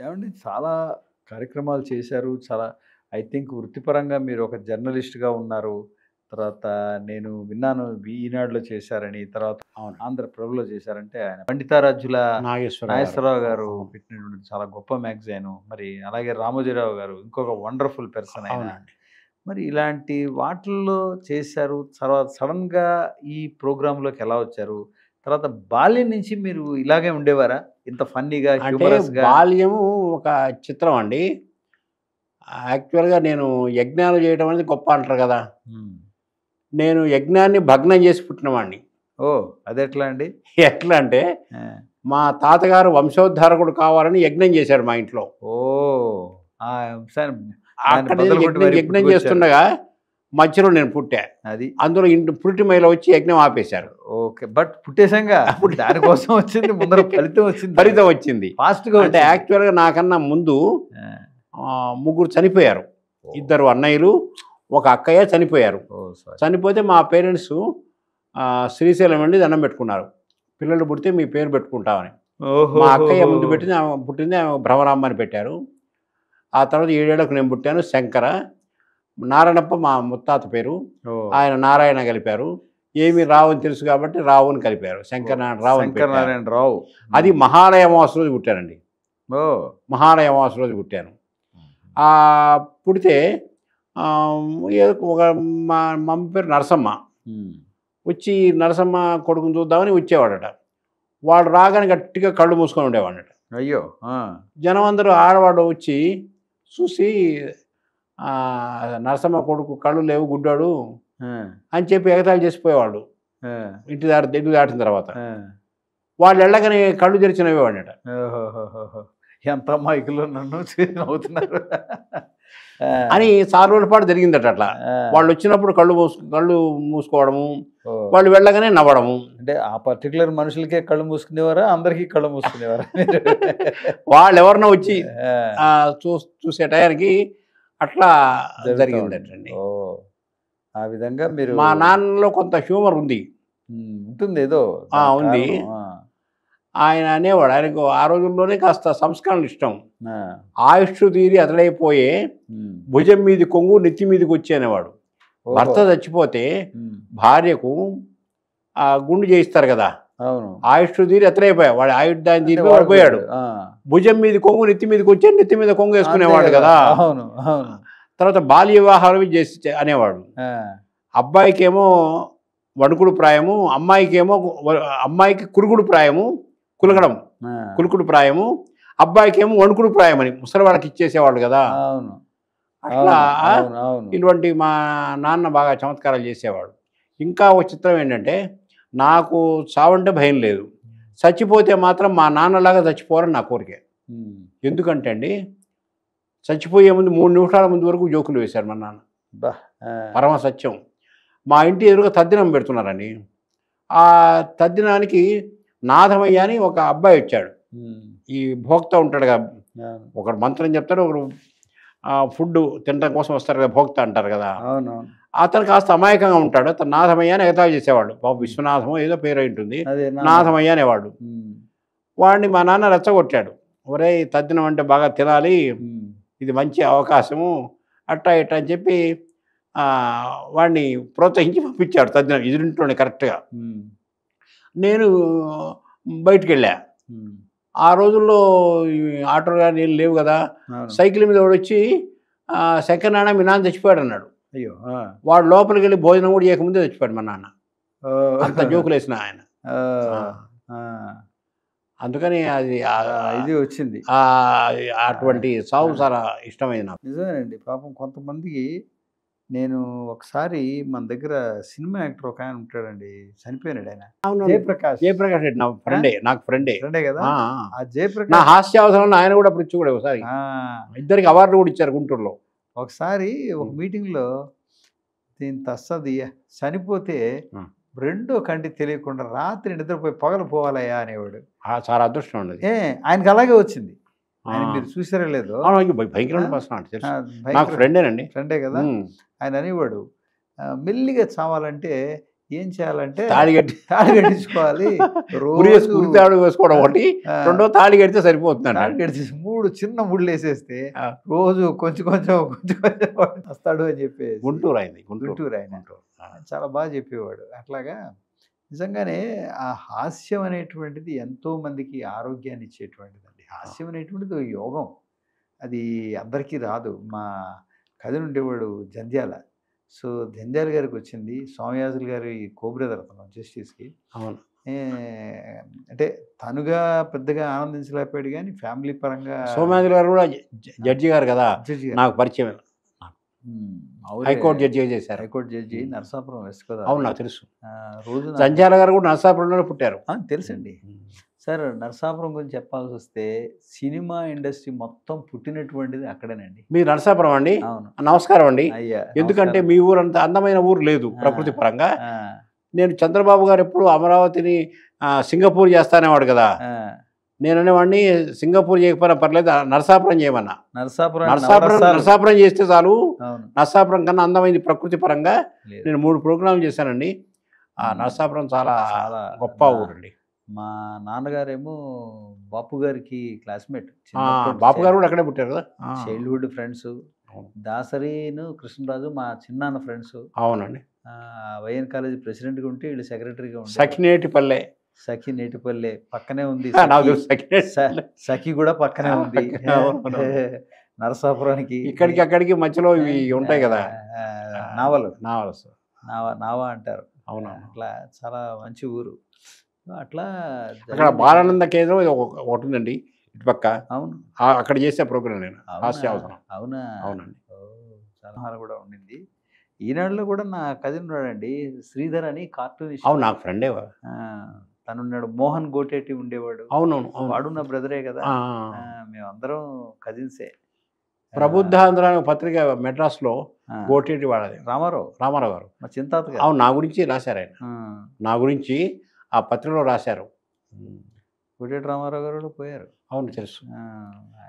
ఏవండి చాలా కార్యక్రమాలు చేశారు. చాలా ఐ థింక్ వృత్తిపరంగా మీరు ఒక జర్నలిస్ట్‌గా ఉన్నారు. తర్వాత నేను విన్నాను ఈనాడులో చేశారని. తర్వాత అవును. ఆంధ్రప్రభలో చేశారంటే ఆయన పండితారాధ్యుల నాగేశ్వరరావు గారు. నాగేశ్వరరావు గారు అవును. పెట్టినటువంటి చాలా గొప్ప మ్యాగజైను. మరి అలాగే రామోజీరావు గారు ఇంకొక వండర్‌ఫుల్ పర్సన్ ఆయన. అవునండి. మరి ఇలాంటి వాటిల్లో చేశారు. తర్వాత సడెన్‌గా ఈ ప్రోగ్రామ్‌లోకి ఎలా వచ్చారు? తర్వాత బాల్యం నుంచి మీరు ఇలాగే ఉండేవారా? ఇంత ఫన్నీగా, అంటే హ్యూమరస్‌గా? బాల్యము ఒక చిత్రం అండి. యాక్చువల్‌గా నేను యజ్ఞాలు చేయడం అనేది గొప్ప అంటారు గదా! హ్మ్. నేను యజ్ఞాన్ని భగ్నం చేసి పుట్టినవాడిని. ఓహ్! అదెట్లా అండి? ఎట్లా అంటే, ఆ! మా తాతగారు వంశోద్ధారకుడు కావాలని యజ్ఞం చేశాడు మా ఇంట్లో. ఓహ్! ఆ అంశాన్ని దాన్ని అక్కడ బదులుకొట్టి యజ్ఞం మరి యజ్ఞం పుట్టుకొచ్చారు. చేస్తుండగా మధ్యలో నేను పుట్టా. అది. అందులో పురిటి మైల వచ్చి యజ్ఞం ఆపేశారు. ఓకే. బట్ పుట్టేసాంగా. దానికోసం వచ్చింది ముందర ఫలితం వచ్చింది. ఫలితం వచ్చింది. ఫాస్ట్‌గా అంటే వచ్చింది. యాక్చువల్‌గా నాకన్నా ముందు ఆ! ముగ్గురు చనిపోయారు. ఓహ్! ఇద్దరు అన్నయ్యలు, ఒక అక్కయ్య చనిపోయారు. ఓహ్! సారీ. చనిపోతే మా పేరెంట్స్ శ్రీశైలం వెళ్లి దండం పెట్టుకున్నారు. పిల్లలు పుడితే మీ పేరు పెట్టుకుంటామని. మా అక్కయ్య ఓహోహోహో! ముందు పెట్టింది ఆమె పుట్టింది ఆమె భ్రమరాంబ అని పెట్టారు. ఆ తర్వాత 7 ఏళ్లకు నేను పుట్టాను శంకర. నారాయణప్ప మా ముత్తాత పేరు. ఓహ్! ఆయన నారాయణ కలిపారు. ఏమి రావు అని తెలుసు కాబట్టి రావు అని కలిపారు. శంకర నారాయణ రావు అని శంకర పెట్టారు. నారాయణ రావు. అది మహాలయ అమావాస్య రోజు పుట్టానండి. ఓహ్! మహాలయ అమావాస్య రోజు పుట్టాను. పుడితే ఏదో ఒక మా మమ్మీ పేరు నరసమ్మ. హ్మ్. వచ్చి నరసమ్మ కొడుకుని చూద్దామని వచ్చేవాడట. వాడు రాగానే గట్టిగా కళ్ళు మూసుకొని ఉండేవాడట. అయ్యో! ఆ! జనం అందరూ ఆడవాడు వచ్చి చూసి నరసమ్మ కొడుకు కళ్ళు లేవు గుడ్డాడు ఆ! అని చెప్పి ఎగతాళి చేసిపోయేవాళ్ళు. ఆ! ఇల్లు దాటిన తర్వాత. ఆ! వాళ్ళు వెళ్ళగానే కళ్ళు తెరిచి నవ్వేవాడట. ఓహోహోహోహో! ఎంత అమాయకులు నన్ను నవ్వుతున్నారు. ఆ! అని చాలా రోజుల పాటు జరిగిందట అట్లా. ఆ! వాళ్ళు వచ్చినప్పుడు కళ్ళు మూసుకోవడము, ఓహ్! వాళ్ళు వెళ్ళగానే నవ్వడము. అంటే ఆ పర్టిక్యులర్ మనుషులకే కళ్ళు మూసుకునేవారా? అందరికి కళ్ళు మూసుకునేవారా మీరు? వాళ్ళెవరన్నా వచ్చి ఆ! చూసే టయానికి అట్లా జరుగుతా జరిగిందటండి. ఓహ్! ఆ విధంగా మీరు మా నాన్నలో కొంత హ్యూమర్ ఉంది. ఉంటుంది ఏదో దానికి ఉంది. కారణం. ఆ! ఆయన అనేవాడు. ఆయనకు ఆ రోజుల్లోనే కాస్త సంస్కరణలు ఇష్టం. ఆ! ఆయుష్షు తీరి అతడైపోయే హ్మ్. భుజం మీది కొంగు నెత్తి మీదకి వచ్చి అనేవాడు. భర్త ఓహో! చచ్చిపోతే హ్మ్. భార్యకు గుండు చేయిస్తారు కదా! అవును. ఆయుష్షు తీరి అతడైపోయాడు. వాడి ఆయుర్దాయం అంటే తీరి వాడు వాడు పోయాడు. ఆ! భుజం మీది కొంగు నెత్తి మీదకి వచ్చి నెత్తి మీద కొంగు అంతే వేసుకునేవాడు గదా! కదా! అవును. అవును. తర్వాత బాల్య వివాహాలు చేసి అనేవాడు. ఆ! అబ్బాయికేమో వణుకుడు ప్రాయము, అమ్మాయికి కురుగుడు ప్రాయము, కులగడం ఆ! కులుకుడు ప్రాయము, అబ్బాయికేమో వణుకుడు ప్రాయమని ముసలి వాళ్ళకి ఇచ్చేసేవాళ్ళు కదా! అవును. అట్లా అవును. అవును. ఇటువంటి మా నాన్న బాగా చమత్కారాలు చేసేవాడు. ఇంకా ఒక చిత్రం ఏంటంటే, నాకు చావంటే భయం లేదు. చచ్చిపోతే మాత్రం మా నాన్నలాగా చచ్చిపోవాలని నా కోరిక. హ్మ్. ఎందుకంటే అండి, చచ్చిపోయే ముందు 3 నిమిషాల ముందు వరకు జోకులు వేశారు మా నాన్న. అబ్బా! ఆ! పరమ సత్యం. మా ఇంటి ఎదురుగా తద్దినం పెడుతున్నారండి. ఆ తద్దినానికి నాథమయ్య అని ఒక అబ్బాయి వచ్చాడు. హ్మ్. ఈ భోక్త ఉంటాడుగా, అవును. ఒకడు మంత్రం చెప్తాడు, ఒకడు ఫుడ్డు తినడం కోసం వస్తారు కదా! భోక్త అంటారు కదా! అవునవును. అతను కాస్త అమాయకంగా ఉంటాడు. అతను నాథమయ్య అని ఎగతాళి చేసేవాడు. పాపం విశ్వనాథమో ఏదో పేరయి ఉంటుంది. అదే నాథమయ్య అనేవాడు. హ్మ్. వాడిని మా నాన్న రెచ్చగొట్టాడు. "ఒరేయ్! తద్దినం అంటే బాగా తినాలి. హ్మ్. ఇది మంచి అవకాశము." అట్టా ఇట్టా అని చెప్పి వాడిని ప్రోత్సహించి పంపించాడు తద్దినం ఎదురింట్లోనే కరెక్ట్‌గా. హ్మ్. నేను బయటికెళ్ళా. హ్మ్. ఆ రోజుల్లో ఈ ఆటోలు గాని ఏం లేవు గదా! అవును. సైకిల్ మీద ఒకడొచ్చి "శంకరనాన్న మీ నాన్న చచ్చిపోయాడన్నాడు." అయ్యో! ఆ! వాడు లోపలికెళ్ళి భోజనం గూడా చేయకముందే చచ్చిపోయాడు మా నాన్న. అంత ఓహ్! జోకులేసిన ఆయన. ఆ! ఓహ్! ఆ! అందుకని అది ఇది వచ్చింది. అటువంటి ఆ! సావు చాలా ఇష్టమైంది నాకు. నిజమేనండి. పాపం కొంతమందికి నేను ఒకసారి మన దగ్గర సినిమా యాక్టర్ ఒకాయన ఉంటాడండి. చనిపోయినాడాయన. అవునవును. 'జయప్రకాష్'. జయప్రకాష్ రెడ్డి నా ఆ! ఫ్రెండే. నాకు ఫ్రెండే. ఫ్రెండే గదా! ఆ! ఆ నా 'జయప్రకాష్'. హాస్యావసరంలో ఆయన గూడా అప్పుడు ఇచ్చి ఒకసారి. ఆ! ఇద్దరికి అవార్డులు గూడా ఇచ్చారు గుంటూరులో. ఒకసారి ఒక హ్మ్. మీటింగ్‌లో దీని తస్సదియ్య చనిపోతే ఆ! రెండో కంటికి తెలియకుండా రాత్రి నిద్రపోయి పగలు పోవాలయ్యా అనేవాడు. చాలా అదృష్టం అండి అది. ఆయనకి అలాగే వచ్చింది. ఆ! ఆయన మీరు చూసారో లేదో. అవును. ఆ! భయంకరమైన పర్సన్ అంటే ఆ! తెలుసు. నాకు భయంకర ఫ్రెండేనండి. ఫ్రెండే గదా! హ్మ్. ఆయన అనేవాడు మెల్లిగా చావాలంటే ఏం చేయాలంటే తాళి కట్టి తాళి కట్టించుకోవాలి. ఉరి తాడు వేసుకోవడం ఒకటి, రెండో తాళి కడితే సరిపోతుందండి. తాళి కట్టించి 3 చిన్న ముళ్ళు వేసేస్తే ఆ. రోజు కొంచెం కొంచెం వస్తాడు అని చెప్పేసి. గుంటూరు ఆయన, గుంటూరు ఆయన చాలా బాగా చెప్పేవాడు. అట్లాగా నిజంగానే ఆ హాస్యం అనేటువంటిది ఎంతో మందికి ఆరోగ్యాన్ని ఇచ్చేటువంటిదండి. హాస్యం అనేటువంటిది ఒక యోగం. అది అందరికీ రాదు. మా కజిన్ ఉండేవాడు జంధ్యాల. సో జంధ్యాల గారికి వచ్చింది. సోమయాజులు గారి కో-బ్రదర్ అతను జస్టిస్కి. అవును. అంటే తనుగా పెద్దగా ఆనందించలేకపోయాడు కానీ ఫ్యామిలీ పరంగా సోమయాజులు గారు కూడా జడ్జి గారు కదా, జడ్జి గారు. నాకు పరిచయం. హైకోర్టు జడ్జిగా చేశారు. హైకోర్టు జడ్జి నరసాపురం వెస్ట్ కదా. అవును, నాకు తెలుసు. రోజు జంధ్యాల గారు కూడా నరసాపురంలోనే పుట్టారు. తెలుసండి సార్. నరసాపురం గురించి చెప్పాల్సి వస్తే సినిమా ఇండస్ట్రీ మొత్తం పుట్టినటువంటిది అక్కడేనండి. మీరు నరసాపురం అండి? అవును. నమస్కారం అండి. అయ్యా ఎందుకంటే మీ ఊరు అంత అందమైన ఊరు లేదు ప్రకృతి పరంగా. నేను చంద్రబాబు గారు ఎప్పుడు అమరావతిని సింగపూర్ చేస్తానేవాడు కదా, నేను అనేవాడిని సింగపూర్ చేయకపోయినా పర్లేదు, నరసాపురం చేయమన్నా. నరసాపురం చేస్తే చాలు, నరసాపురం కన్నా అందమైంది ప్రకృతి పరంగా. నేను 3 ప్రోగ్రాంలు చేశానండి. ఆ నరసాపురం చాలా గొప్ప ఊరండి. మా నాన్నగారేమో బాపు గారికి క్లాస్మేట్. బాపు గారు కూడా అక్కడే పుట్టారు కదా, చైల్డ్హుడ్ ఫ్రెండ్స్. దాసరీను కృష్ణరాజు మా చిన్నాన్న ఫ్రెండ్స్. అవునండి. వైఎన్ కాలేజీ ప్రెసిడెంట్గా ఉంటే వీళ్ళు సెక్రటరీగా ఉంటే. సఖినేటిపల్లె. సఖి నేటిపల్లె పక్కనే ఉంది. సఖి కూడా పక్కనే ఉంది. నరసాపురానికి ఇక్కడికి అక్కడికి మధ్యలో ఇవి ఉంటాయి కదా, నావా అంటారు. అవును. అట్లా చాలా మంచి ఊరు. అట్లా అక్కడ బాలానంద కేంద్రం ఒకటి ఉందండి ఇటుపక్క. అవును, అక్కడ చేసే ప్రోగ్రాం నేను. అవునా? అవునండి. చాలా కూడా ఉండింది. ఈనాడులో కూడా నా కజిన్ ఉన్నాడండి, శ్రీధర్ అని కార్టూనిస్ట్. అవును, నాకు ఫ్రెండే. తను ఉన్నాడు. మోహన్ గోటేటి ఉండేవాడు. అవునవును. వాడు నా బ్రదరే కదా. మేమందరం కజిన్సే. ప్రబుద్ధాంధ్ర పత్రిక మెడ్రాస్లో గోటేటి వాడది రామారావు గారు మా చింతాత. అవును, నా గురించి రాశారు ఆయన. నా గురించి ఆ పత్రికలో రాశారు. కోటేటి రామారావు గారు కూడా పోయారు. అవును, తెలుసు.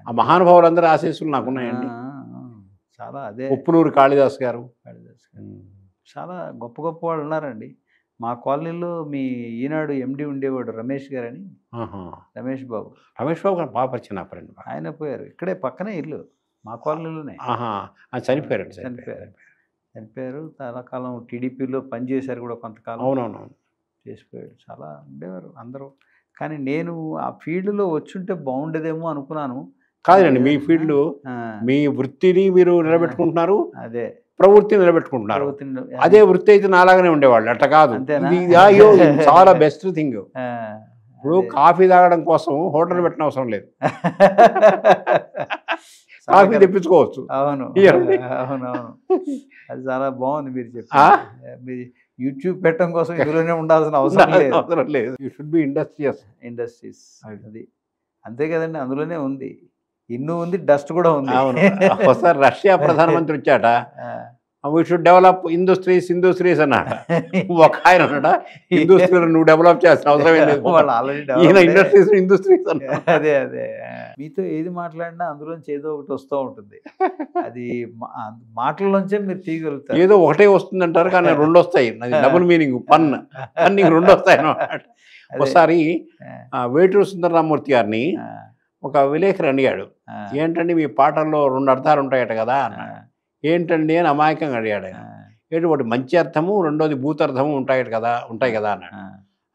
ఆ మహానుభావులందరూ ఆశీస్సులు నాకున్నాయండి. చాలా అదే ఉప్పులూరు కాళిదాస్ గారు చాలా గొప్ప గొప్ప వాళ్ళు ఉన్నారండి. మా కాలనీలో మీ ఈనాడు ఎండి ఉండేవాడు రమేష్ గారని. రమేష్ బాబు గారు బాగా పరిచయం నా ఫ్రెండ్. ఆయన పోయారు. ఇక్కడే పక్కనే ఇల్లు, మా కాలనీలోనే. చనిపోయారు. చాలా కాలం టీడీపీలో పనిచేశారు కూడా కొంతకాలం. అవునవును, చేసిపోయాడు. చాలా ఉండేవారు అందరూ. కానీ నేను ఆ ఫీల్డ్లో వచ్చుంటే బాగుండేదేమో అనుకున్నాను. కాదండి, మీ ఫీల్డ్, మీ వృత్తిని మీరు నిలబెట్టుకుంటున్నారు, అదే ప్రవృత్తిని నిలబెట్టుకుంటున్నారు. అదే వృత్తి అయితే నాలాగానే ఉండేవాళ్ళు. అట్లా కాదు, చాలా బెస్ట్ థింగ్. ఇప్పుడు కాఫీ తాగడం కోసం హోటల్ పెట్టిన అవసరం లేదు, కాఫీ తెప్పించుకోవచ్చు. అవును, అది చాలా బాగుంది మీరు చెప్పి. యూట్యూబ్ పెట్టడం కోసం ఇందులోనే ఉండాల్సిన అవసరం లేదు. You should be industries. అది అంతే కదండి, అందులోనే ఉంది. ఇన్ను ఉంది, డస్ట్ కూడా ఉంది. ఒకసారి రష్యా ప్రధానమంత్రి వచ్చాట, వీ షుడ్ డెవలప్ ఇండస్ట్రీస్ అన్నాడ. ఒక ఆయన అన్నాడ, ఇండస్ట్రీలు నువ్వు డెవలప్ చేసిన అవసరం లేదు, వాళ్ళు ఆల్రెడీ ఇండస్ట్రీస్ అన్న. అదే మీతో ఏది మాట్లాడినా అందులోంచి ఏదో ఒకటి వస్తూ ఉంటుంది. అది మాటల్లోంచే మీరు తీయగలుగుతారు. ఏదో ఒకటే వస్తుంది అంటారు కానీ 2 వస్తాయి. డబుల్ మీనింగ్, పన్నింగ్ 2 వస్తాయి అన్నమాట. ఒకసారి వేటూరు సుందరరామూర్తి గారిని ఒక విలేకరు అడిగాడు, ఏంటండి మీ పాటల్లో 2 అర్థాలు ఉంటాయట కదా అన్నాడు. ఏంటండి అని అమాయకంగా అడిగాడు ఆయన. ఏంటి, ఒకటి మంచి అర్థము, రెండోది భూతార్థము ఉంటాయి కదా అన్నాడు.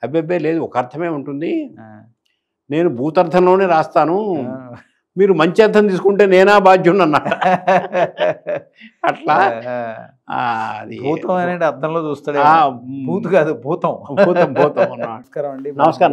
అబ్బెబ్బే లేదు, ఒక అర్థమే ఉంటుంది, నేను భూతార్థంలోనే రాస్తాను, మీరు మంచి అర్థం తీసుకుంటే నేనా బాధ్యుని అన్నాడు. అట్లా అది భూతం అనే అర్థంలో చూస్తాడు. భూతు కాదు, భూతం. నమస్కారం అండి. నమస్కారం.